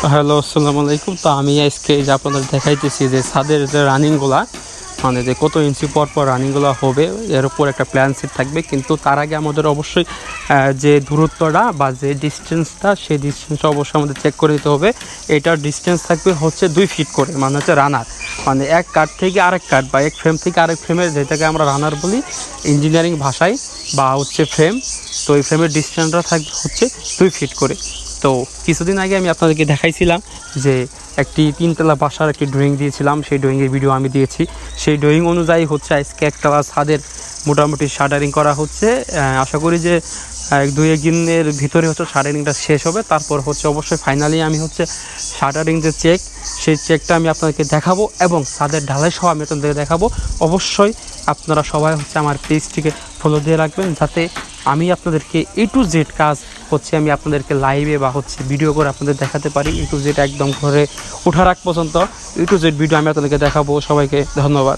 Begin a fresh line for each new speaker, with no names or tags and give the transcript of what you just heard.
Hello, আসসালামু আলাইকুম। তো আমি আজকে যে আপনাদের দেখাইতেছি যে ছাদের যে রানিংগুলা, মানে যে কত ইঞ্চি পর পর রানিংগুলো হবে, এর উপর একটা প্ল্যান সেট থাকবে। কিন্তু তার আগে আমাদের অবশ্যই যে দূরত্বটা বা যে ডিস্টেন্সটা, সেই ডিস্টেন্সটা অবশ্যই আমাদের চেক করে দিতে হবে। এটার ডিস্টেন্স থাকবে হচ্ছে 2 ফিট করে, মানে হচ্ছে রানার, মানে এক কাঠ থেকে আরেক কাঠ বা এক ফ্রেম থেকে আরেক ফ্রেমের, যেটাকে আমরা রানার বলি ইঞ্জিনিয়ারিং ভাষায়, বা হচ্ছে ফ্রেম। তো এই ফ্রেমের ডিস্টেন্সটা থাকবে হচ্ছে 2 ফিট করে। তো কিছুদিন আগে আমি আপনাদেরকে দেখাইছিলাম যে একটি 3তলা বাসার একটি ড্রয়িং দিয়েছিলাম, সেই ড্রয়িংয়ের ভিডিও আমি দিয়েছি। সেই ড্রয়িং অনুযায়ী হচ্ছে আজকে একতলা ছাদের মোটামুটি শাটারিং করা হচ্ছে। আশা করি যে 1-2 দিনের ভিতরে হচ্ছে শাটারিংটা শেষ হবে। তারপর হচ্ছে অবশ্যই ফাইনালি আমি হচ্ছে শাটারিং যে চেক, সেই চেকটা আমি আপনাদেরকে দেখাবো এবং ছাদের ঢালাই সহ আমি আপনাদেরকে দেখাবো। অবশ্যই আপনারা সবাই হচ্ছে আমার পেজটিকে ফলো দিয়ে রাখবেন, যাতে আমি আপনাদেরকে A to Z কাজ হচ্ছে আমি আপনাদেরকে লাইভে বা হচ্ছে ভিডিও করে আপনাদের দেখাতে পারি। A to Z একদম ঘরে ওঠার আগ পর্যন্ত A to Z ভিডিও আমি আপনাদেরকে দেখাবো। সবাইকে ধন্যবাদ।